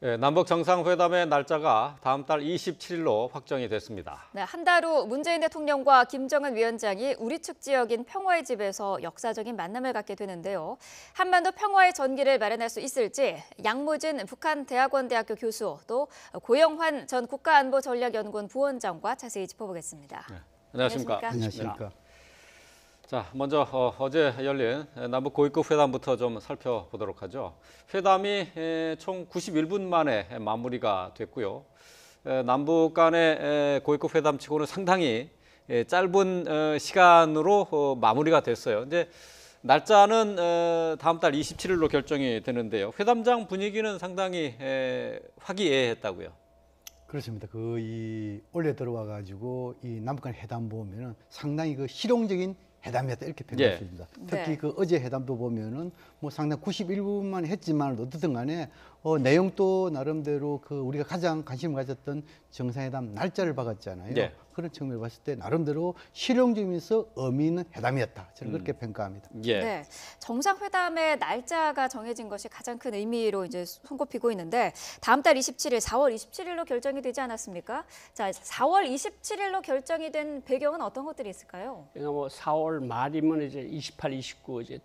남북 정상회담의 날짜가 다음 달 27일로 확정이 됐습니다. 네, 한 달 후 문재인 대통령과 김정은 위원장이 우리 측 지역인 평화의 집에서 역사적인 만남을 갖게 되는데요. 한반도 평화의 전기를 마련할 수 있을지 양무진 북한대학원대학교 교수 또 고영환 전 국가안보전략연구원 부원장과 자세히 짚어보겠습니다. 네, 안녕하십니까? 안녕하십니까? 자, 먼저 어제 열린 남북 고위급 회담부터 좀 살펴보도록 하죠. 회담이 총 91분 만에 마무리가 됐고요. 남북 간의 고위급 회담치고는 상당히 짧은 시간으로 마무리가 됐어요. 이제 날짜는 다음 달 27일로 결정이 되는데요. 회담장 분위기는 상당히 화기애애했다고요. 그렇습니다. 올해 들어와 가지고 이 남북 간 회담 보면은 상당히 실용적인 회담이었다 이렇게 평가할 수 있습니다. 특히 네. 어제 회담도 보면은 뭐 상당 91분만 했지만 어떻든 간에 내용도 나름대로 우리가 가장 관심을 가졌던 정상회담 날짜를 박았잖아요. 네. 그런 측면을 봤을 때 나름대로 실용적이면서 의미 있는 회담이었다. 저는 그렇게 평가합니다. 예. 네, 정상회담의 날짜가 정해진 것이 가장 큰 의미로 이제 손꼽히고 있는데 다음 달 27일, 4월 27일로 결정이 되지 않았습니까? 자, 4월 27일로 결정이 된 배경은 어떤 것들이 있을까요? 그러니까 뭐 4월 말이면 이제 28, 29 이제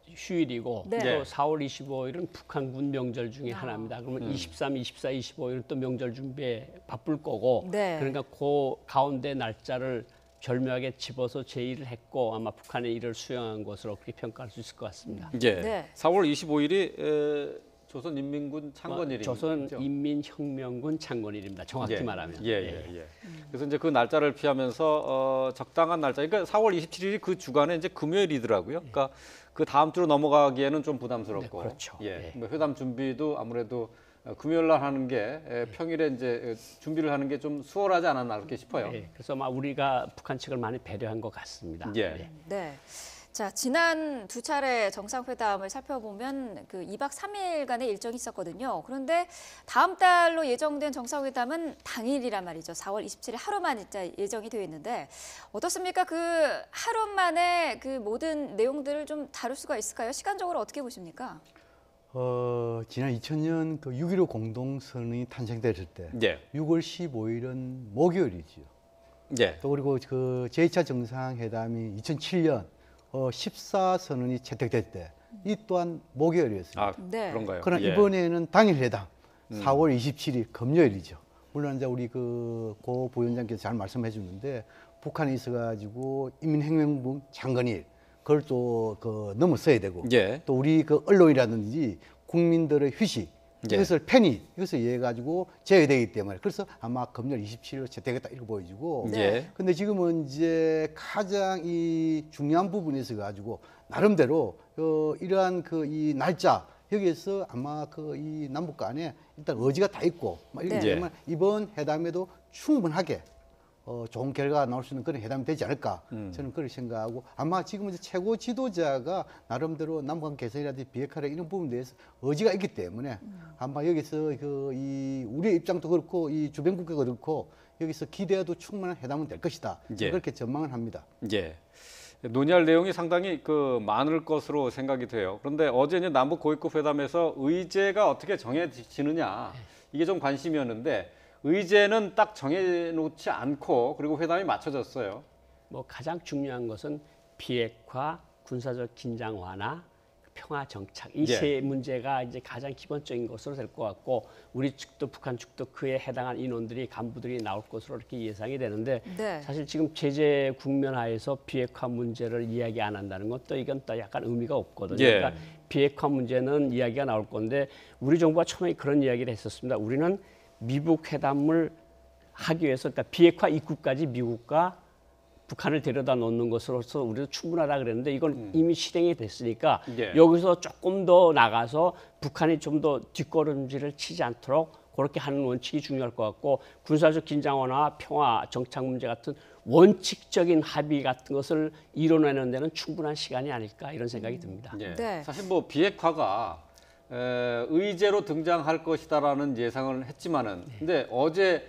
휴일이고 네. 또 4월 25일은 북한군 명절 중에 하나입니다. 그러면 23, 24, 25일은 또 명절 준비에 바쁠 거고 네. 그러니까 그 가운데 날짜를 절묘하게 집어서 제의를 했고 아마 북한의 이를 수용한 것으로 그렇게 평가할 수 있을 것 같습니다. 예. 네. 4월 25일이 조선인민군 창건일입니다. 조선인민혁명군 창건일입니다. 정확히 말하면. 예. 그래서 이제 그 날짜를 피하면서 적당한 날짜. 그러니까 4월 27일이 그 주간에 이제 금요일이더라고요. 그러니까 그 다음 주로 넘어가기에는 좀 부담스럽고. 네, 그렇죠. 예. 뭐 회담 준비도 아무래도 금요일 날 하는 게 평일에 이제 준비를 하는 게 좀 수월하지 않았나 그렇게 싶어요. 예. 그래서 아마 우리가 북한 측을 많이 배려한 것 같습니다. 예. 네. 자, 지난 두 차례 정상회담을 살펴보면 그 2박 3일간의 일정이 있었거든요. 그런데 다음 달로 예정된 정상회담은 당일이란 말이죠. 4월 27일 하루만 예정이 되어 있는데 어떻습니까? 그 하루 만에 그 모든 내용들을 좀 다룰 수가 있을까요? 시간적으로 어떻게 보십니까? 지난 2000년 6.15 공동선언이 탄생됐을 때 예. 6월 15일은 목요일이지요. 예. 또 그리고 제2차 정상회담이 2007년 14선언이 채택될 때 이 또한 목요일이었습니다. 아, 네. 그런가요? 그러나 예. 이번에는 당일 회담 4월 27일 금요일이죠. 물론 이제 우리 고 부위원장께서 잘 말씀해 주는데 북한에 있어가지고 인민혁명군 창건일 그걸 또 넘어서야 되고 예. 또 우리 언론이라든지 국민들의 휴식 예. 이것을 편의 이것을 이해해 가지고 제외되기 때문에 그래서 아마 금요일 27일로 채택했다 이렇게 보여지고 예. 근데 지금은 이제 가장 이 중요한 부분에 있어 가지고 나름대로 이러한 이 날짜 여기에서 아마 이 남북 간에 일단 의지가 다 있고 이렇기 네. 때문에 이번 회담에도 충분하게 좋은 결과가 나올 수 있는 그런 회담이 되지 않을까 저는 그렇게 생각하고 아마 지금 이제 최고 지도자가 나름대로 남북한 개선이라든지 비핵화라 이런 부분에 대해서 의지가 있기 때문에 아마 여기서 우리의 입장도 그렇고 이 주변 국가가 그렇고 여기서 기대해도 충분한 회담은 될 것이다. 예. 그렇게 전망을 합니다. 예. 논의할 내용이 상당히 많을 것으로 생각이 돼요. 그런데 어제 이제 남북 고위급 회담에서 의제가 어떻게 정해지느냐 이게 좀 관심이었는데 의제는 딱 정해놓지 않고 그리고 회담이 맞춰졌어요. 뭐 가장 중요한 것은 비핵화, 군사적 긴장 완화, 평화 정착 이 세 문제가 이제 가장 기본적인 것으로 될 것 같고 우리 측도 북한 측도 그에 해당한 인원들이 간부들이 나올 것으로 이렇게 예상이 되는데 네. 사실 지금 제재 국면 하에서 비핵화 문제를 이야기 안 한다는 것도 이건 또 약간 의미가 없거든요. 예. 그러니까 비핵화 문제는 이야기가 나올 건데 우리 정부가 처음에 그런 이야기를 했었습니다. 우리는 미북 회담을 하기 위해서 그러니까 비핵화 입구까지 미국과 북한을 데려다 놓는 것으로서 우리도 충분하다 그랬는데 이건 이미 실행이 됐으니까 예. 여기서 조금 더 나가서 북한이 좀 더 뒷걸음질을 치지 않도록 그렇게 하는 원칙이 중요할 것 같고 군사적 긴장 완화, 평화, 정착 문제 같은 원칙적인 합의 같은 것을 이뤄내는 데는 충분한 시간이 아닐까 이런 생각이 듭니다. 예. 네. 사실 뭐 비핵화가 의제로 등장할 것이다라는 예상을 했지만은 근데 어제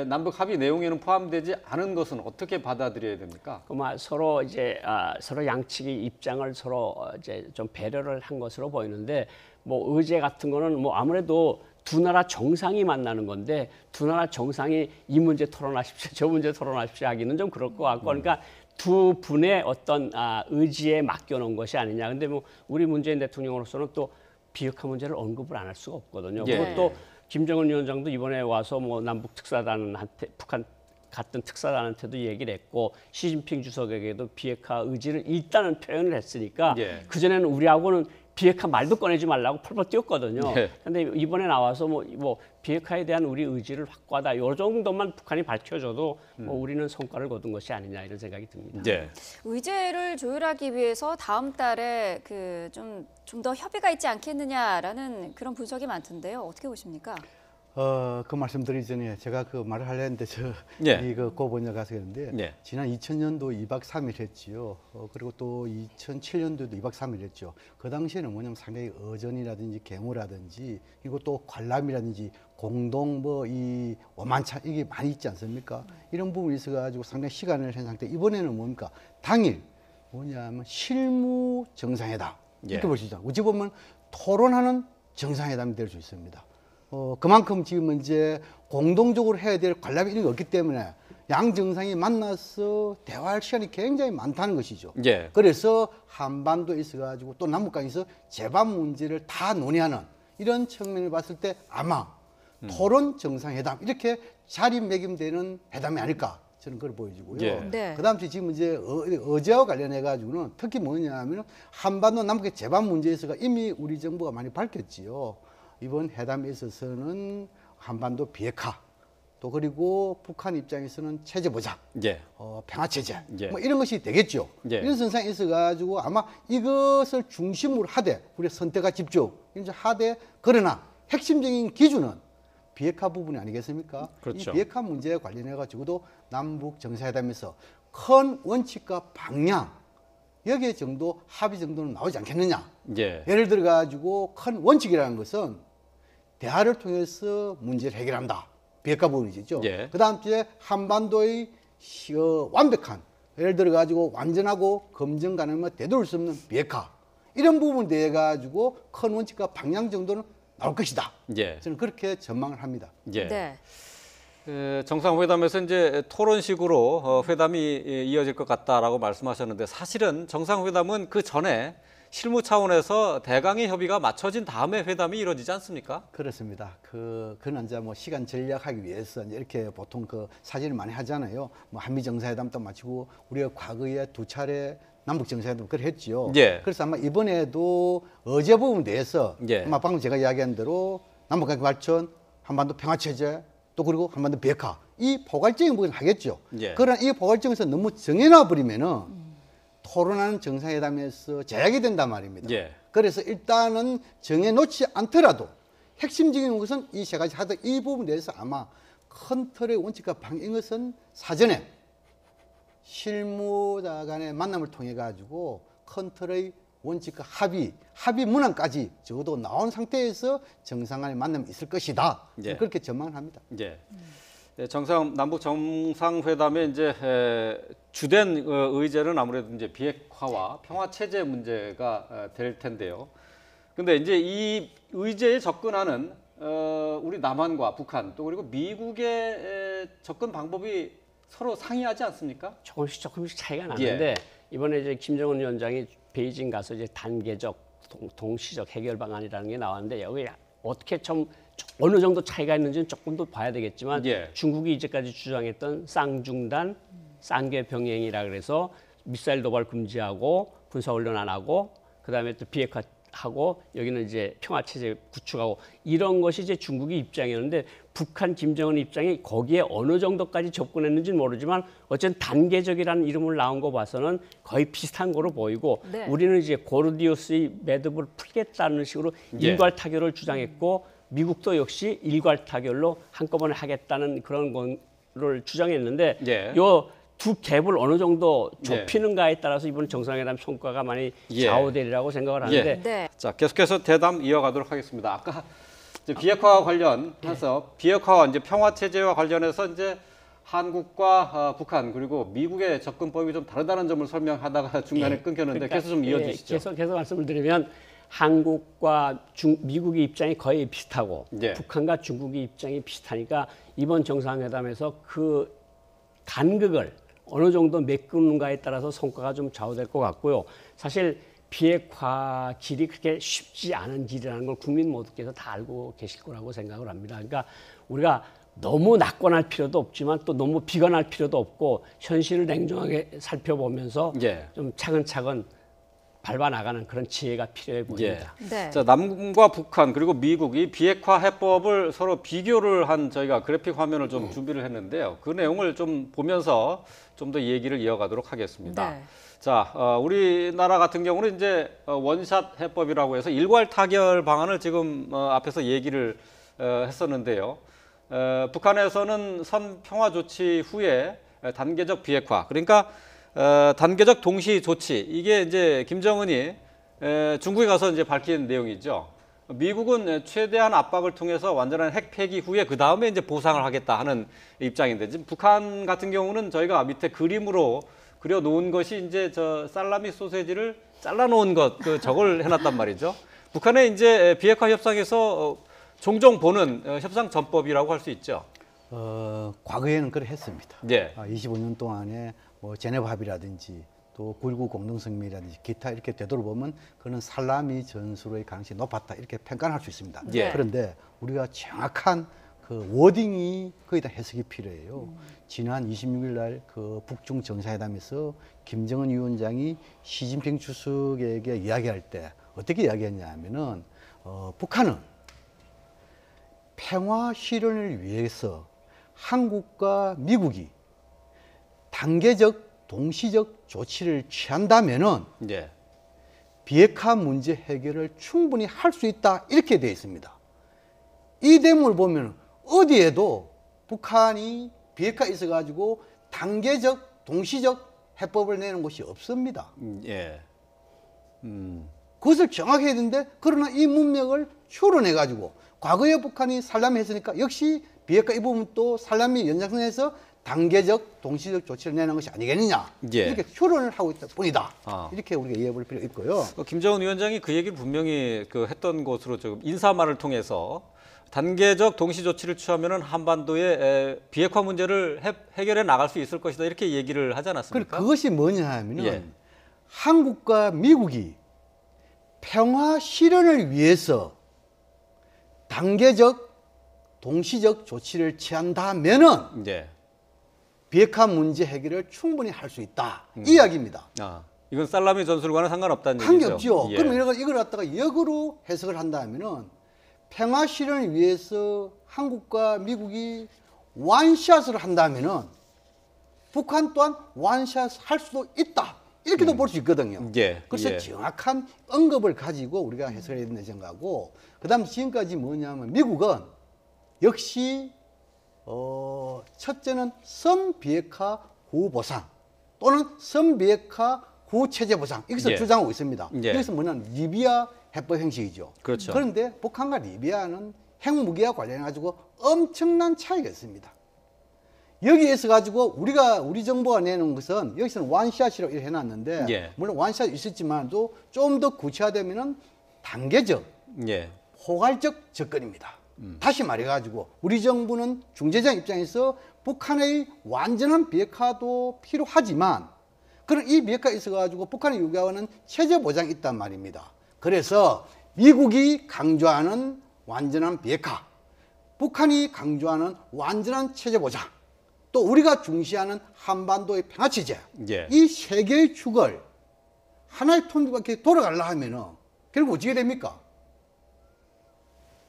남북 합의 내용에는 포함되지 않은 것은 어떻게 받아들여야 됩니까? 그만 서로 이제 서로 양측의 입장을 서로 이제 좀 배려를 한 것으로 보이는데 뭐 의제 같은 거는 뭐 아무래도 두 나라 정상이 만나는 건데 두 나라 정상이 이 문제 토론하십시오, 저 문제 토론하십시오 하기는 좀 그럴 것 같고 그러니까 두 분의 어떤 의지에 맡겨놓은 것이 아니냐. 근데 뭐 우리 문재인 대통령으로서는 또 비핵화 문제를 언급을 안 할 수가 없거든요. 예. 그리고 또 김정은 위원장도 이번에 와서 뭐 남북 특사단한테 북한 같은 특사단한테도 얘기를 했고 시진핑 주석에게도 비핵화 의지를 일단은 표현을 했으니까 예. 그전에는 우리하고는 비핵화 말도 꺼내지 말라고 펄펄 뛰었거든요. 그런데 예. 이번에 나와서 뭐 비핵화에 대한 우리 의지를 확고하다. 이 정도만 북한이 밝혀줘도 뭐 우리는 성과를 거둔 것이 아니냐 이런 생각이 듭니다. 예. 의제를 조율하기 위해서 다음 달에 그 좀 더 협의가 있지 않겠느냐라는 그런 분석이 많던데요. 어떻게 보십니까? 그 말씀드리기 전에 제가 그 말을 하려 했는데 예. 이거 고번역 가서 그랬는데 예. 지난 2000년도 2박 3일 했지요. 그리고 또 2007년도도 2박 3일 했죠. 그 당시에는 뭐냐면 상당히 어전이라든지 계모라든지 그리고 또 관람이라든지 공동 뭐 이 오만차 이게 많이 있지 않습니까? 이런 부분이 있어가지고 상당히 시간을 한 상태. 이번에는 뭡니까? 당일 뭐냐면 실무 정상회담 이렇게 예. 보시죠. 어찌 보면 토론하는 정상회담이 될 수 있습니다. 그만큼 지금 이제 공동적으로 해야 될 관람이 이런 게 없기 때문에 양 정상이 만나서 대화할 시간이 굉장히 많다는 것이죠. 예. 그래서 한반도에 있어가지고 또 남북간에서 제반 문제를 다 논의하는 이런 측면을 봤을 때 아마 토론 정상회담 이렇게 자리매김되는 회담이 아닐까 저는 그걸 보여지고요. 예. 네. 그다음 지금 이제 어제와 관련해 가지고는 특히 뭐냐면 한반도 남북의 제반 문제에 있어서 이미 우리 정부가 많이 밝혔지요. 이번 회담에 있어서는 한반도 비핵화 또 그리고 북한 입장에서는 체제 보장, 예. 평화 체제 예. 뭐 이런 것이 되겠죠. 예. 이런 선상에 있어 가지고 아마 이것을 중심으로 하되 우리 선택과 집중 이제 하되 그러나 핵심적인 기준은 비핵화 부분이 아니겠습니까? 그렇죠. 이 비핵화 문제에 관련해 가지고도 남북 정상회담에서 큰 원칙과 방향 여기에 정도 합의 정도는 나오지 않겠느냐? 예. 예를 들어 가지고 큰 원칙이라는 것은 대화를 통해서 문제를 해결한다. 비핵화 부분이죠. 예. 그다음 주에 한반도의 완벽한 예를 들어 가지고 완전하고 검증 가능한 되돌릴 수 없는 비핵화 이런 부분에 대해 가지고 큰 원칙과 방향 정도는 나올 것이다. 예. 저는 그렇게 전망을 합니다. 예. 네. 정상회담에서 이제 토론식으로 회담이 이어질 것 같다라고 말씀하셨는데 사실은 정상회담은 그 전에 실무 차원에서 대강의 협의가 맞춰진 다음에 회담이 이루어지지 않습니까? 그렇습니다. 그는 이제 뭐 시간 전략하기 위해서 이제 이렇게 보통 그 사진을 많이 하잖아요. 뭐 한미 정상회담도 마치고 우리가 과거에 두 차례 남북 정상회담 그걸 했지요. 예. 그래서 아마 이번에도 어제 부분에 대해서 예. 아마 방금 제가 이야기한 대로 남북관계 발전, 한반도 평화 체제, 또 그리고 한반도 비핵화 이 포괄적인 부분을 하겠죠. 예. 그러나 이 포괄적에서 너무 정해놔 버리면은 토론하는 정상회담에서 제약이 된단 말입니다. 예. 그래서 일단은 정해놓지 않더라도 핵심적인 것은 이 세 가지 하던 이 부분에 대해서 아마 큰 틀의 원칙과 방향인 것은 사전에 실무자 간의 만남을 통해 가지고 큰 틀의 원칙과 합의 문안까지 적어도 나온 상태에서 정상 간의 만남이 있을 것이다. 예. 그렇게 전망을 합니다. 예. 남북 정상회담의 이제 주된 의제는 아무래도 이제 비핵화와 평화 체제 문제가 될 텐데요. 근데 이제 이 의제에 접근하는 우리 남한과 북한 또 그리고 미국의 접근 방법이 서로 상이하지 않습니까? 조금씩 차이가 나는데 이번에 이제 김정은 위원장이 베이징 가서 이제 단계적 동시적 해결 방안이라는 게 나왔는데 여기 어떻게 좀 어느 정도 차이가 있는지는 조금 더 봐야 되겠지만 중국이 이제까지 주장했던 쌍중단, 쌍계 병행이라 그래서 미사일 도발 금지하고 군사 훈련 안 하고 그다음에 또 비핵화하고 여기는 이제 평화 체제 구축하고 이런 것이 이제 중국의 입장이었는데 북한 김정은 입장이 거기에 어느 정도까지 접근했는지는 모르지만 어쨌든 단계적이라는 이름을 나온 거 봐서는 거의 비슷한 거로 보이고 네. 우리는 우리는 이제 고르디우스의 매듭을 풀겠다는 식으로 일괄 타결을 주장했고 미국도 역시 일괄 타결로 한꺼번에 하겠다는 그런 거를 주장했는데 요 두 갭을 어느 정도 좁히는가에 따라서 이번 정상회담 성과가 많이 좌우되리라고 생각을 하는데 네. 자, 계속해서 대담 이어가도록 하겠습니다. 아까 이제 비핵화와 관련해서 비핵화와 이제 평화 체제와 관련해서 이제 한국과 북한 그리고 미국의 접근법이 좀 다르다는 점을 설명하다가 중간에 끊겼는데 계속 좀 이어주시죠. 계속 말씀을 드리면 한국과 미국의 입장이 거의 비슷하고 예. 북한과 중국의 입장이 비슷하니까 이번 정상회담에서 그 간극을 어느 정도 메꾸는가에 따라서 성과가 좀 좌우될 것 같고요. 사실 비핵화 길이 그렇게 쉽지 않은 길이라는 걸 국민 모두께서 다 알고 계실 거라고 생각을 합니다. 그러니까 우리가 너무 낙관할 필요도 없지만 또 너무 비관할 필요도 없고 현실을 냉정하게 살펴보면서 예. 좀 차근차근 밟아 나가는 그런 지혜가 필요해 보입니다. 네. 자, 남과 북한 그리고 미국이 비핵화 해법을 서로 비교를 한 저희가 그래픽 화면을 좀 준비를 했는데요. 그 내용을 좀 보면서 좀 더 얘기를 이어가도록 하겠습니다. 네. 자, 우리나라 같은 경우는 이제 원샷 해법이라고 해서 일괄 타결 방안을 지금 앞에서 얘기를 했었는데요. 북한에서는 선 평화 조치 후에 단계적 비핵화, 그러니까 단계적 동시 조치, 이게 이제 김정은이 중국에 가서 이제 밝힌 내용이죠. 미국은 최대한 압박을 통해서 완전한 핵 폐기 후에 그 다음에 이제 보상을 하겠다 하는 입장인데, 지금 북한 같은 경우는 저희가 밑에 그림으로 그려 놓은 것이 이제 저 살라미 소세지를 잘라 놓은 것, 저걸 해놨단 말이죠. 북한의 이제 비핵화 협상에서 종종 보는 협상 전법이라고 할 수 있죠. 과거에는 그래 했습니다. 예. 25년 동안에 뭐 제네바 합의라든지 또 9.19 공동성명이라든지 기타 이렇게 되돌아보면 그는 살라미 전술의 가능성이 높았다 이렇게 평가할 수 있습니다. 예. 그런데 우리가 정확한 그 워딩이 거기다 해석이 필요해요. 지난 26일 날 그 북중 정상회담에서 김정은 위원장이 시진핑 주석에게 이야기할 때 어떻게 이야기했냐 하면은 북한은 평화 실현을 위해서 한국과 미국이 단계적 동시적 조치를 취한다면은 예. 비핵화 문제 해결을 충분히 할 수 있다 이렇게 되어 있습니다. 이 대목을 보면 어디에도 북한이 비핵화 있어 가지고 단계적 동시적 해법을 내는 곳이 없습니다. 예. 그것을 정확히 해야 되는데, 그러나 이 문맥을 추론해 가지고 과거에 북한이 살라미 했으니까 역시 비핵화 이 부분 또 살라미 연장선에서 단계적 동시적 조치를 내는 것이 아니겠느냐, 예. 이렇게 추론을 하고 있다 뿐이다. 아. 이렇게 우리가 이해해 볼 필요가 있고요. 김정은 위원장이 그 얘기를 분명히 했던 것으로 지금 인사말을 통해서 단계적 동시 조치를 취하면은 한반도의 비핵화 문제를 해결해 나갈 수 있을 것이다 이렇게 얘기를 하지 않았습니까? 그것이 뭐냐 하면은 예. 한국과 미국이 평화 실현을 위해서 단계적 동시적 조치를 취한다면은 예. 비핵화 문제 해결을 충분히 할 수 있다. 이 이야기입니다. 아, 이건 살라미 전술과는 상관없다는 얘기죠. 관계없죠. 예. 그럼 이걸 갖다가 역으로 해석을 한다면은 평화 실현을 위해서 한국과 미국이 완샷을 한다면은 북한 또한 완샷 할 수도 있다. 이렇게도 볼 수 있거든요. 예. 그래서 예. 정확한 언급을 가지고 우리가 해석을 해야 된다 생각하고, 그다음 지금까지 뭐냐면 미국은 역시 첫째는 선 비핵화 후 보상 또는 선 비핵화 후 체제 보상, 이것을 예. 주장하고 있습니다. 예. 여기서 뭐냐면 리비아 해법 형식이죠. 그렇죠. 그런데 북한과 리비아는 핵무기와 관련해 가지고 엄청난 차이가 있습니다. 여기에서 가지고 우리 정부가 내는 것은 여기서는 원샷이라고 이렇게 해놨는데, 예. 물론 원샷 있었지만도 좀 더 구체화되면은 단계적, 예. 포괄적 접근입니다. 다시 말해가지고 우리 정부는 중재자 입장에서 북한의 완전한 비핵화도 필요하지만, 그런 이 비핵화에 있어가지고 북한이 요구하는 체제 보장이 있단 말입니다. 그래서 미국이 강조하는 완전한 비핵화, 북한이 강조하는 완전한 체제 보장, 또 우리가 중시하는 한반도의 평화 체제, 예. 이 세 개의 축을 하나의 통일밖에 돌아가려 하면은 결국 어떻게 됩니까?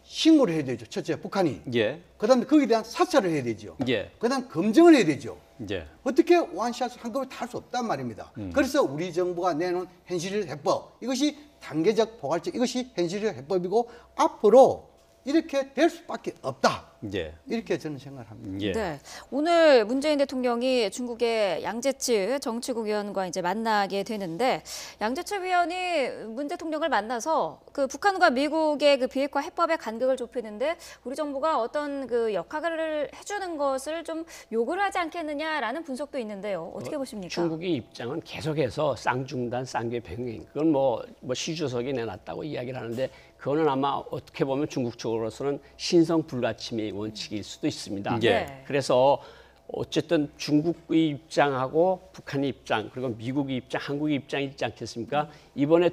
신고를 해야 되죠. 첫째, 북한이. 예. 그다음에 거기에 대한 사찰을 해야 되죠. 예. 그다음 검증을 해야 되죠. 예. 어떻게 원샷을 한꺼번에 다 할 수 없단 말입니다. 그래서 우리 정부가 내놓은 현실적 해법, 이것이 단계적 포괄적, 이것이 현실적 해법이고, 앞으로 이렇게 될 수밖에 없다. 예. 이렇게 저는 생각을 합니다. 예. 네. 오늘 문재인 대통령이 중국의 양재츠 정치국 위원과 이제 만나게 되는데 양재츠 위원이 문 대통령을 만나서 그 북한과 미국의 그 비핵화 해법의 간극을 좁히는데 우리 정부가 어떤 그 역할을 해주는 것을 좀 요구를 하지 않겠느냐라는 분석도 있는데요. 어떻게 보십니까? 중국의 입장은 계속해서 쌍중단, 쌍궤 병행. 그건 뭐 시 주석이 내놨다고 이야기를 하는데 그거는 아마 어떻게 보면 중국 쪽으로서는 신성 불가침의 원칙일 수도 있습니다. 예. 그래서 어쨌든 중국의 입장하고 북한의 입장 그리고 미국의 입장, 한국의 입장이 있지 않겠습니까? 이번에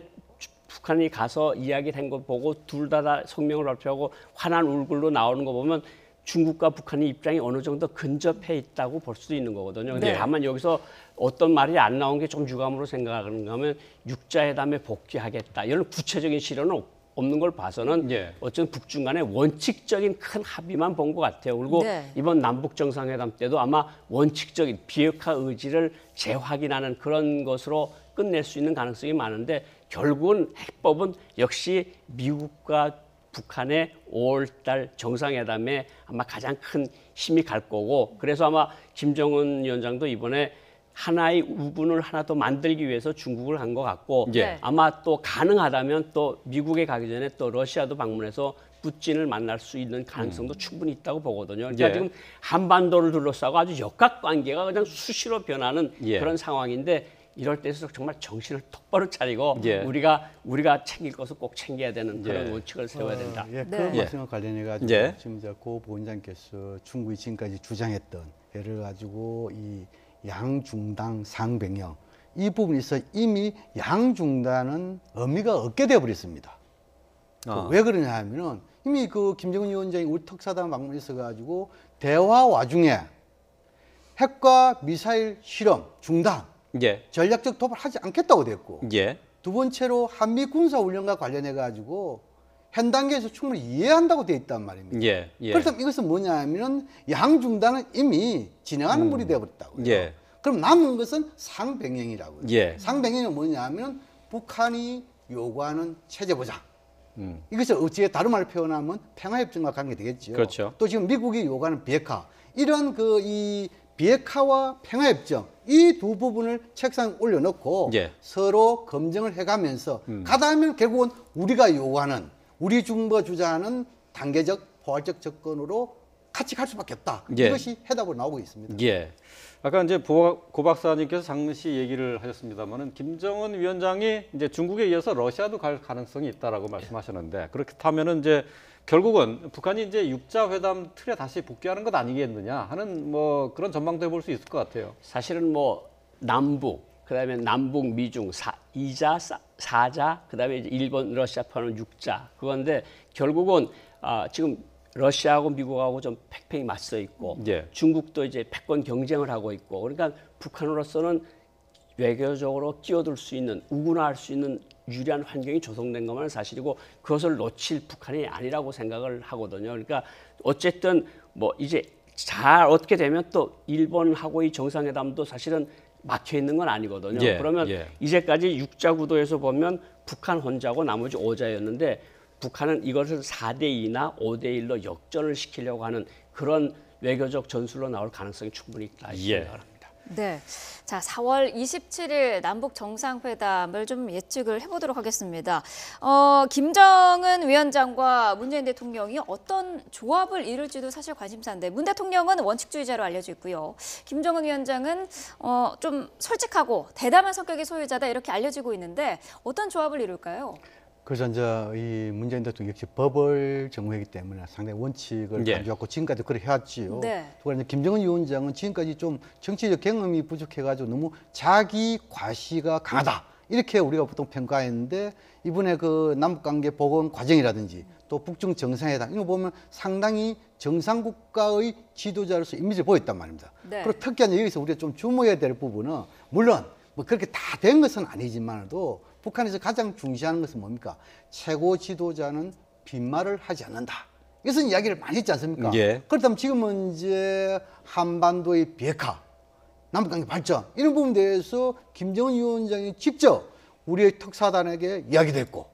북한이 가서 이야기를 한 거 보고 둘 다 성명을 발표하고 환한 얼굴로 나오는 거 보면 중국과 북한의 입장이 어느 정도 근접해 있다고 볼 수도 있는 거거든요. 근데 네. 다만 여기서 어떤 말이 안 나온 게 좀 유감으로 생각하는가 하면 육자회담에 복귀하겠다. 이런 구체적인 실현은 없는 걸 봐서는 예. 어쨌든 북중 간의 원칙적인 큰 합의만 본 것 같아요. 그리고 네. 이번 남북 정상회담 때도 아마 원칙적인 비핵화 의지를 재확인하는 그런 것으로 끝낼 수 있는 가능성이 많은데 결국은 해법은 역시 미국과 북한의 5월달 정상회담에 아마 가장 큰 힘이 갈 거고 그래서 아마 김정은 위원장도 이번에 하나의 우군을 하나 더 만들기 위해서 중국을 간 것 같고 예. 아마 또 가능하다면 또 미국에 가기 전에 또 러시아도 방문해서 푸틴을 만날 수 있는 가능성도 충분히 있다고 보거든요. 그러니까 예. 지금 한반도를 둘러싸고 아주 역학관계가 그냥 수시로 변하는 예. 그런 상황인데 이럴 때일수록 정말 정신을 똑바로 차리고 예. 우리가 챙길 것을 꼭 챙겨야 되는 그런 예. 원칙을 세워야 된다. 예, 그 네. 말씀과 관련해 가지고 예. 지금 이제 고 부원장께서 중국이 지금까지 주장했던 예를 가지고 이 양중당 상병영 이 부분에서 이미 양중단은 의미가 없게 되어 버렸습니다. 왜 그러냐 하면은 이미 그 김정은 위원장이 우리 특사단 방문했어 가지고 대화 와중에 핵과 미사일 실험 중단 예. 전략적 도발하지 않겠다고 됐고 예. 두 번째로 한미 군사 훈련과 관련해 가지고 현 단계에서 충분히 이해한다고 돼 있단 말입니다. 예. 예. 그래서 이것은 뭐냐면은 양중단은 이미 진행하는 물이 되어버렸다고요. 예. 그럼 남은 것은 상병행이라고요. 예. 상병행은 뭐냐면 북한이 요구하는 체제 보장. 이것을 어찌에 다른 말로 표현하면 평화협정과 관계되겠죠. 그렇죠. 또 지금 미국이 요구하는 비핵화. 이런 이 비핵화와 평화협정 이 두 부분을 책상에 올려놓고 예. 서로 검증을 해가면서 가다 하면 결국은 우리가 요구하는 우리 정부가 주장하는 단계적 포괄적 접근으로 같이 갈 수밖에 없다. 예. 이것이 해답으로 나오고 있습니다. 예. 아까 이제 고 박사님께서 잠시 얘기를 하셨습니다만은 김정은 위원장이 이제 중국에 이어서 러시아도 갈 가능성이 있다라고 말씀하셨는데 그렇다면은 이제 결국은 북한이 이제 육자 회담 틀에 다시 복귀하는 것 아니겠느냐 하는 뭐 그런 전망도 해볼 수 있을 것 같아요. 사실은 뭐 남북 그다음에 남북 미중 2자 4자 그다음에 이제 일본 러시아 포함한 6자 그건데 결국은 지금 러시아하고 미국하고 좀 팽팽히 맞서 있고 예. 중국도 이제 패권 경쟁을 하고 있고 그러니까 북한으로서는 외교적으로 끼어들 수 있는 우군화할 수 있는 유리한 환경이 조성된 것만은 사실이고 그것을 놓칠 북한이 아니라고 생각을 하거든요. 그러니까 어쨌든 뭐 이제 잘 어떻게 되면 또 일본하고의 정상회담도 사실은 막혀 있는 건 아니거든요. 예, 그러면 예. 이제까지 육자 구도에서 보면 북한 혼자고 나머지 5자였는데 북한은 이것을 4대2나 5대1로 역전을 시키려고 하는 그런 외교적 전술로 나올 가능성이 충분히 있다 예. 생각을 합니다. 네. 자, 4월 27일 남북 정상회담을 좀 예측을 해보도록 하겠습니다. 김정은 위원장과 문재인 대통령이 어떤 조합을 이룰지도 사실 관심사인데 문 대통령은 원칙주의자로 알려져 있고요. 김정은 위원장은 좀 솔직하고 대담한 성격의 소유자다 이렇게 알려지고 있는데 어떤 조합을 이룰까요? 그래서 이제 이 문재인 대통령 역시 법을 정부이기 때문에 상당히 원칙을 예. 가져왔고 지금까지 그렇게 해왔지요. 네. 또 이제 김정은 위원장은 지금까지 좀 정치적 경험이 부족해가지고 너무 자기 과시가 강하다 이렇게 우리가 보통 평가했는데 이번에 그 남북관계 복원 과정이라든지 또 북중 정상회담 이거 보면 상당히 정상국가의 지도자로서 이미지를 보였단 말입니다. 네. 그리고 특히 여기서 우리가 좀 주목해야 될 부분은 물론 뭐 그렇게 다 된 것은 아니지만도 북한에서 가장 중시하는 것은 뭡니까? 최고 지도자는 빈말을 하지 않는다. 이것은 이야기를 많이 했지 않습니까? 예. 그렇다면 지금은 이제 한반도의 비핵화, 남북관계 발전 이런 부분에 대해서 김정은 위원장이 직접 우리의 특사단에게 이야기도 했고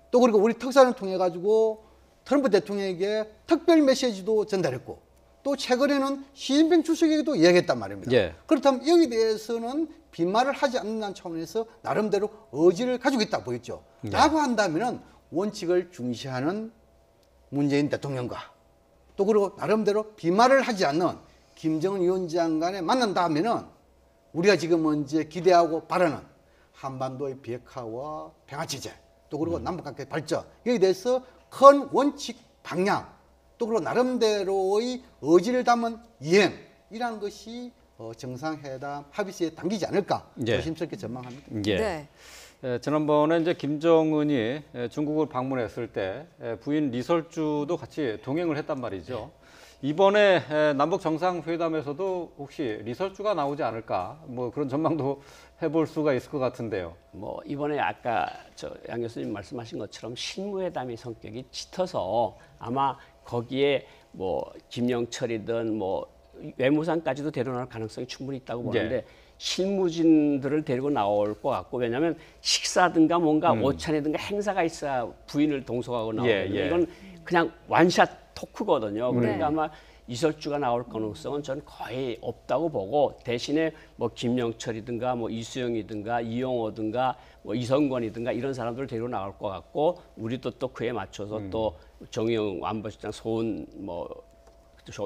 또 그리고 우리 특사단을 통해 가지고 트럼프 대통령에게 특별 메시지도 전달했고 또 최근에는 시진핑 주석에게도 이야기했단 말입니다. 예. 그렇다면 여기 대해서는 빈말을 하지 않는다는 차원에서 나름대로 의지를 가지고 있다 보였죠. 네. 라고 한다면은 원칙을 중시하는 문재인 대통령과 또 그리고 나름대로 빈말을 하지 않는 김정은 위원장 간에 만난다 하면은 우리가 지금 이제 기대하고 바라는 한반도의 비핵화와 평화체제 또 그리고 남북관계 발전 여기에 대해서 큰 원칙 방향 또 그리고 나름대로의 의지를 담은 이행이라는 것이 정상회담 합의서에 담기지 않을까 예. 조심스럽게 전망합니다. 예. 네. 지난번에 이제 김정은이 중국을 방문했을 때 부인 리설주도 같이 동행을 했단 말이죠. 이번에 남북 정상회담에서도 혹시 리설주가 나오지 않을까 뭐 그런 전망도 해볼 수가 있을 것 같은데요. 뭐 이번에 아까 양 교수님 말씀하신 것처럼 실무회담의 성격이 짙어서 아마 거기에 뭐 김영철이든 뭐 외무상까지도 데려나올 가능성이 충분히 있다고 보는데 예. 실무진들을 데리고 나올 것 같고 왜냐하면 식사든가 뭔가 오찬이든가 행사가 있어야 부인을 동석하고 나오거든요. 예. 이건 그냥 완샷 토크거든요. 그러니까 네. 아마 이설주가 나올 가능성은 저는 거의 없다고 보고 대신에 뭐 김영철이든가 뭐 이수영이든가 이용호든가 뭐 이성권이든가 이런 사람들을 데리고 나올 것 같고 우리도 또 그에 맞춰서 또 정의용 안보실장 소은 뭐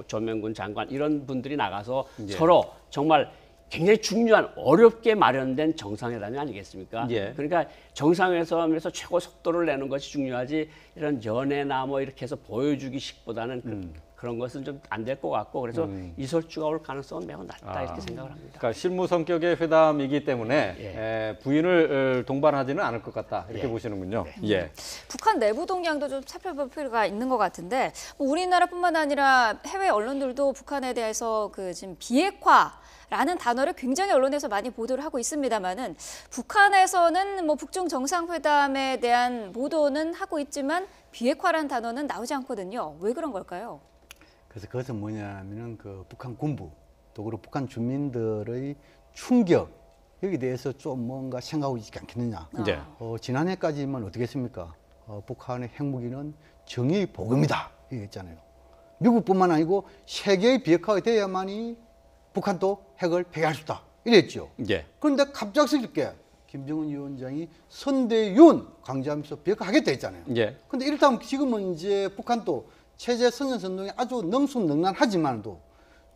조명군 장관 이런 분들이 나가서 예. 서로 정말 굉장히 중요한 어렵게 마련된 정상회담이 아니겠습니까? 예. 그러니까 정상회담에서 최고 속도를 내는 것이 중요하지 이런 연애나 뭐 이렇게 해서 보여주기식보다는 그런 것은 좀 안 될 것 같고 그래서 이설주가 올 가능성은 매우 낮다 이렇게 생각을 합니다. 그러니까 실무 성격의 회담이기 때문에 예. 부인을 동반하지는 않을 것 같다 이렇게 예. 보시는군요. 예. 북한 내부 동향도 좀 살펴볼 필요가 있는 것 같은데 뭐 우리나라뿐만 아니라 해외 언론들도 북한에 대해서 그 지금 비핵화라는 단어를 굉장히 언론에서 많이 보도를 하고 있습니다만은 북한에서는 뭐 북중 정상회담에 대한 보도는 하고 있지만 비핵화라는 단어는 나오지 않거든요. 왜 그런 걸까요? 그래서 그것은 뭐냐면은 그 북한 군부 또 그리고 북한 주민들의 충격 여기에 대해서 좀 뭔가 생각하고 있지 않겠느냐. 네. 지난해까지만 어떻게 했습니까? 북한의 핵무기는 정의의 복음이다 이랬잖아요. 미국뿐만 아니고 세계의 비핵화가 돼야만이 북한도 핵을 폐기할 수 있다 이랬죠. 예. 그런데 갑작스럽게 김정은 위원장이 선대윤 강조하면서 비핵화하겠다 했잖아요. 예. 근데 이렇다면 지금은 이제 북한도 체제 선전선동에 아주 능수능란하지만도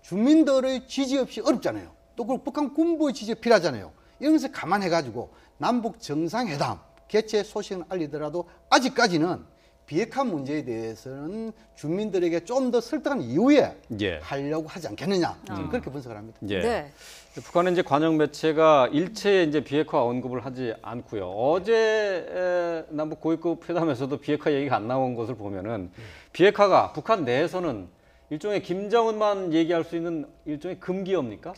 주민들의 지지 없이 어렵잖아요. 또 그리고 북한 군부의 지지가 필요하잖아요. 이런 것을 감안해가지고 남북 정상회담 개최 소식을 알리더라도 아직까지는 비핵화 문제에 대해서는 주민들에게 좀 더 설득한 이후에 예. 하려고 하지 않겠느냐. 저는 그렇게 분석을 합니다. 예. 네. 북한은 이제 관영 매체가 일체 이제 비핵화 언급을 하지 않고요. 어제 남북 고위급 회담에서도 비핵화 얘기가 안 나온 것을 보면은 비핵화가 북한 내에서는 일종의 김정은만 얘기할 수 있는 일종의 금기어입니까?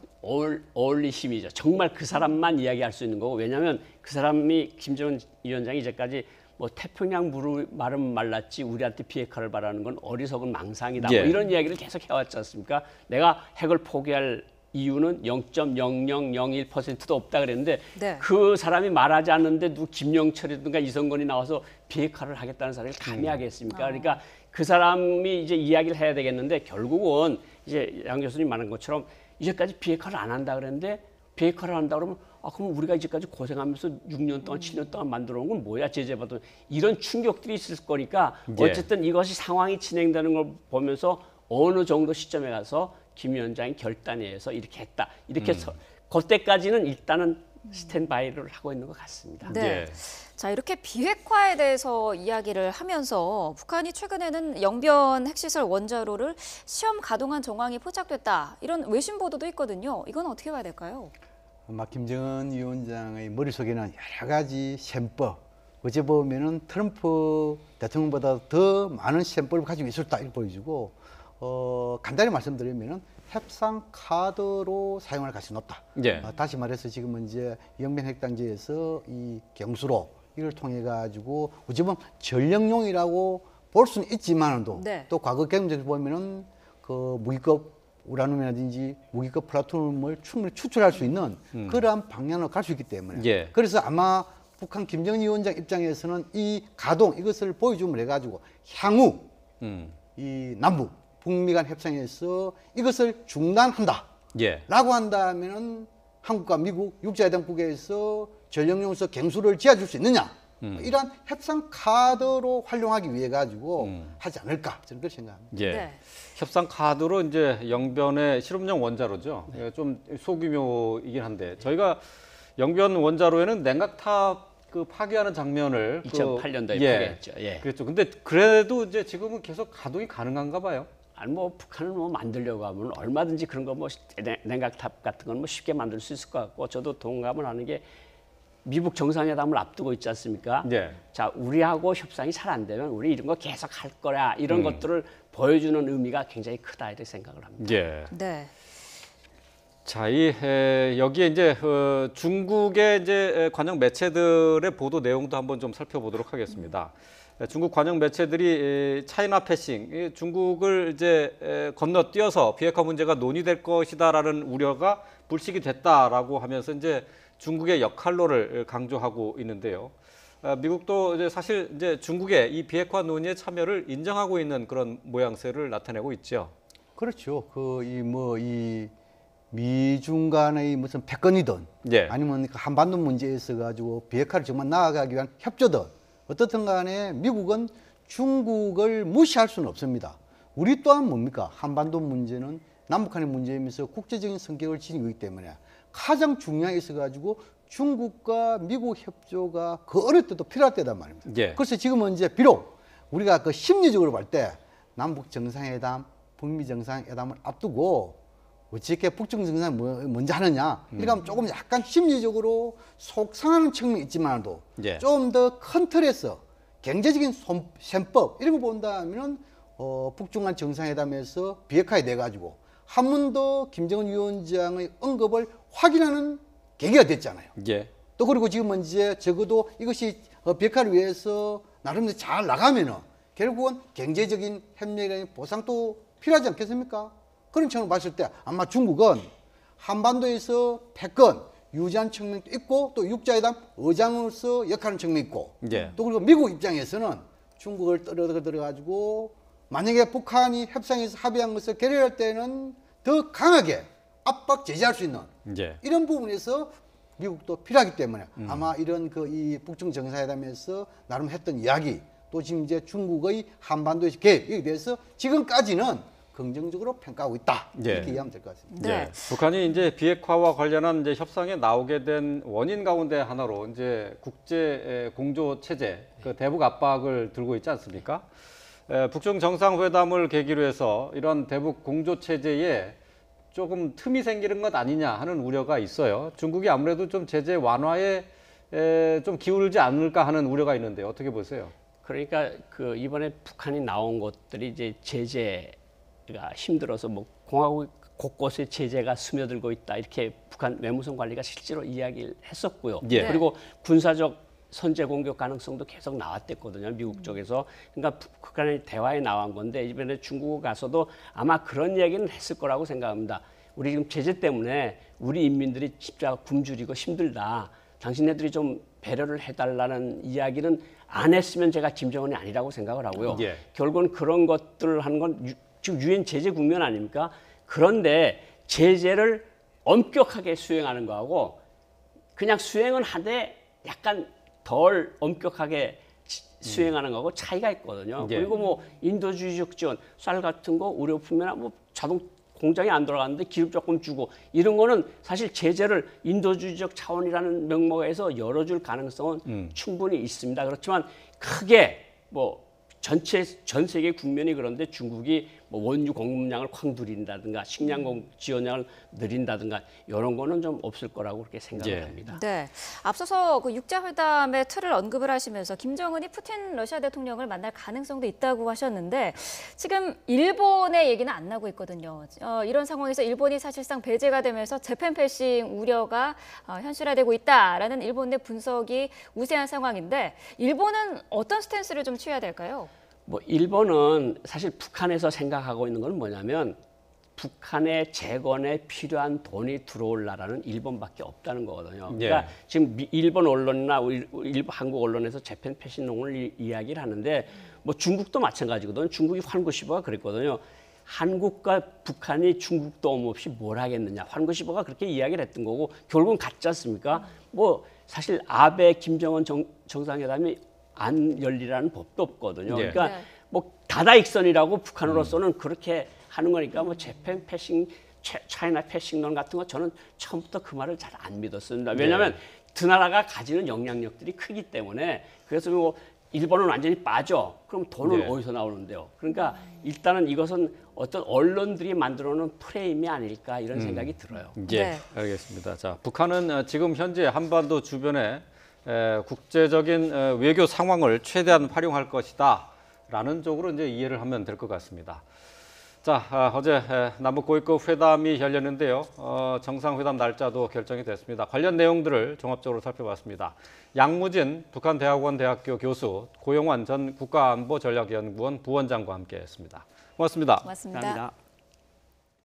어울리심이죠. 정말 그 사람만 이야기할 수 있는 거고 왜냐하면 그 사람이 김정은 위원장이 이제까지 뭐 태평양 마름 말랐지 우리한테 비핵화를 바라는 건 어리석은 망상이다. 예. 뭐 이런 이야기를 계속 해왔지 않습니까? 내가 핵을 포기할 이유는 0.0001%도 없다 그랬는데 네. 그 사람이 말하지 않는데 누구 김영철이든가 이성건이 나와서 비핵화를 하겠다는 사람이 감히 하겠습니까? 그러니까 그 사람이 이제 이야기를 해야 되겠는데 결국은 이제 양 교수님 말한 것처럼 이제까지 비핵화를 안 한다 그랬는데 비핵화를 한다 그러면 그럼 우리가 이제까지 고생하면서 6년 동안 7년 동안 만들어 온 건 뭐야 제재받은 이런 충격들이 있을 거니까 예. 어쨌든 이것이 상황이 진행되는 걸 보면서 어느 정도 시점에 가서 김 위원장이 결단해서 이렇게 했다. 이렇게 해서 그때까지는 일단은 스탠바이를 하고 있는 것 같습니다. 네. 예. 자, 이렇게 비핵화에 대해서 이야기를 하면서 북한이 최근에는 영변 핵시설 원자로를 시험 가동한 정황이 포착됐다. 이런 외신 보도도 있거든요. 이건 어떻게 봐야 될까요? 아마 김정은 위원장의 머릿속에는 여러 가지 셈법, 어제 보면은 트럼프 대통령보다 더 많은 셈법을 가지고 있었다 이렇게 보여지고 간단히 말씀드리면은 협상 카드로 사용할 가능성이 높다. 예. 다시 말해서 지금은 이제 영변 핵단지에서 이 경수로 이걸 통해 가지고 어찌 보면 전력용이라고 볼 수는 있지만도 네. 또 과거 경험에서 보면은 그 무기급 우라늄이라든지 무기급 플라토늄을 충분히 추출할 수 있는 그러한 방향으로 갈 수 있기 때문에 예. 그래서 아마 북한 김정은 위원장 입장에서는 이 가동 이것을 보여줌을 해가지고 향후 이 남북 북미 간 협상에서 이것을 중단한다. 예. 라고 한다면은 한국과 미국 육자회담국에서 전력용서 갱수를 지어줄 수 있느냐? 이러한 협상 카드로 활용하기 위해 가지고 하지 않을까 저는 그렇게 생각합니다. 예. 네. 협상 카드로 이제 영변의 실험용 원자로죠. 예, 좀 소규모이긴 한데 저희가 영변 원자로에는 냉각탑 그 파괴하는 장면을 2008년도에 예, 파괴했죠. 예. 그랬죠. 근데 그래도 이제 지금은 계속 가동이 가능한가 봐요. 아니 뭐 북한을 뭐 만들려고 하면 얼마든지 그런 거 뭐 냉각탑 같은 건 뭐 쉽게 만들 수 있을 것 같고 저도 동감을 하는 게 미국 정상회담을 앞두고 있지 않습니까? 예. 자, 우리하고 협상이 잘 안 되면 우리 이런 거 계속 할 거야 이런 것들을 보여주는 의미가 굉장히 크다 이렇게 생각을 합니다. 예. 네. 자, 여기에 이제 중국의 이제 관영 매체들의 보도 내용도 한번 좀 살펴보도록 하겠습니다. 중국 관영 매체들이 차이나 패싱, 중국을 이제 건너뛰어서 비핵화 문제가 논의될 것이다라는 우려가 불식이 됐다라고 하면서 이제 중국의 역할로를 강조하고 있는데요. 미국도 이제 사실 이제 중국의 이 비핵화 논의에 참여를 인정하고 있는 그런 모양새를 나타내고 있죠. 그렇죠. 이 미중 간의 무슨 패권이든 예. 아니면 그 한반도 문제에 있어 가지고 비핵화를 정말 나아가기 위한 협조든 어떻든 간에 미국은 중국을 무시할 수는 없습니다. 우리 또한 뭡니까? 한반도 문제는 남북한의 문제이면서 국제적인 성격을 지니고 있기 때문에 가장 중요하게 있어 가지고 중국과 미국 협조가 그 어릴 때도 필요할 때단 말입니다. 예. 그래서 지금은 이제 비록 우리가 그 심리적으로 볼 때 남북 정상회담, 북미 정상회담을 앞두고 어떻게 북중 정상을 먼저 하느냐 이렇게 하면 조금 약간 심리적으로 속상하는 측면이 있지만도 예. 좀 더 큰 틀에서 경제적인 셈법 이런 거 본다면은 북중 간 정상회담에서 비핵화에 돼 가지고 한 번 더 김정은 위원장의 언급을 확인하는 계기가 됐잖아요. 예. 또 그리고 지금은 이제 적어도 이것이 비핵화를 위해서 나름대로 잘 나가면은 결국은 경제적인 협력이나 보상도 필요하지 않겠습니까? 그런 측면으로 봤을 때 아마 중국은 한반도에서 패권 유지한 측면도 있고 또 육자회담 의장으로서 역할하는 측면이 있고 예. 또 그리고 미국 입장에서는 중국을 떨어들어가지고 만약에 북한이 협상에서 합의한 것을 결의할 때는 더 강하게 압박 제재할 수 있는 예. 이런 부분에서 미국도 필요하기 때문에 아마 이런 이 북중 정상회담에서 나름 했던 이야기 또 지금 이제 중국의 한반도의 계획에 대해서 지금까지는 긍정적으로 평가하고 있다 예. 이렇게 이해하면 될 것 같습니다. 네. 예. 북한이 이제 비핵화와 관련한 이제 협상에 나오게 된 원인 가운데 하나로 이제 국제 공조 체제, 그 대북 압박을 들고 있지 않습니까? 북중 정상회담을 계기로 해서 이런 대북 공조 체제에 조금 틈이 생기는 것 아니냐 하는 우려가 있어요. 중국이 아무래도 좀 제재 완화에 좀 기울지 않을까 하는 우려가 있는데 어떻게 보세요? 그러니까 그 이번에 북한이 나온 것들이 이제 제재가 힘들어서 뭐 공화국 곳곳에 제재가 스며들고 있다 이렇게 북한 외무성 관리가 실제로 이야기를 했었고요. 예. 그리고 군사적 선제 공격 가능성도 계속 나왔댔거든요. 미국 쪽에서. 그러니까 북한의 대화에 나온 건데 이번에 중국 가서도 아마 그런 이야기는 했을 거라고 생각합니다. 우리 지금 제재 때문에 우리 인민들이 진짜 굶주리고 힘들다. 당신네들이 좀 배려를 해달라는 이야기는 안 했으면 제가 김정은이 아니라고 생각을 하고요. 예. 결국은 그런 것들을 하는 건 지금 유엔 제재 국면 아닙니까? 그런데 제재를 엄격하게 수행하는 거하고 그냥 수행은 하되 약간 덜 엄격하게 수행하는 거하고 차이가 있거든요. 예. 그리고 뭐 인도주의적 지원, 쌀 같은 거 의료품이나 뭐 자동 공장이 안 돌아가는데 기름 조금 주고 이런 거는 사실 제재를 인도주의적 차원이라는 명목에서 열어줄 가능성은 충분히 있습니다. 그렇지만 크게 뭐 전 세계 국면이 그런데 중국이 뭐 원유 공급량을 쾅 줄인다든가 식량 지원량을 늘린다든가 이런 거는 좀 없을 거라고 그렇게 생각을 예. 합니다. 네. 앞서서 그 육자회담의 틀을 언급을 하시면서 김정은이 푸틴 러시아 대통령을 만날 가능성도 있다고 하셨는데 지금 일본의 얘기는 안 나고 있거든요. 이런 상황에서 일본이 사실상 배제가 되면서 재팬 패싱 우려가 현실화되고 있다라는 일본 내 분석이 우세한 상황인데 일본은 어떤 스탠스를 좀 취해야 될까요? 뭐 일본은 사실 북한에서 생각하고 있는 건 뭐냐면 북한의 재건에 필요한 돈이 들어올 나라는 일본밖에 없다는 거거든요. 예. 그러니까 지금 일본 언론이나 한국 언론에서 재팬 패싱론을 이야기를 하는데 뭐 중국도 마찬가지거든요. 중국이 환구시보가 그랬거든요. 한국과 북한이 중국 도움 없이 뭘 하겠느냐. 환구시보가 그렇게 이야기를 했던 거고 결국은 같지 않습니까? 뭐 사실 아베 김정은 정상회담이 안 열리라는 법도 없거든요. 예. 그러니까 네. 뭐 다다익선이라고 북한으로서는 그렇게 하는 거니까 뭐 재팬 패싱 차이나 패싱론 같은 거 저는 처음부터 그 말을 잘 안 믿었습니다. 왜냐하면 두 나라가 가지는 영향력들이 크기 때문에 그래서 뭐 일본은 완전히 빠져. 그럼 돈은 네. 어디서 나오는데요? 그러니까 일단은 이것은 어떤 언론들이 만들어놓은 프레임이 아닐까 이런 생각이 들어요. 예, 네. 알겠습니다. 자, 북한은 지금 현재 한반도 주변에 국제적인 외교 상황을 최대한 활용할 것이다라는 쪽으로 이제 이해를 하면 될 것 같습니다. 자, 어제 남북 고위급 회담이 열렸는데요. 정상회담 날짜도 결정이 됐습니다. 관련 내용들을 종합적으로 살펴봤습니다. 양무진 북한대학원 대학교 교수, 고용환 전 국가안보전략연구원 부원장과 함께했습니다. 고맙습니다. 고맙습니다. 감사합니다.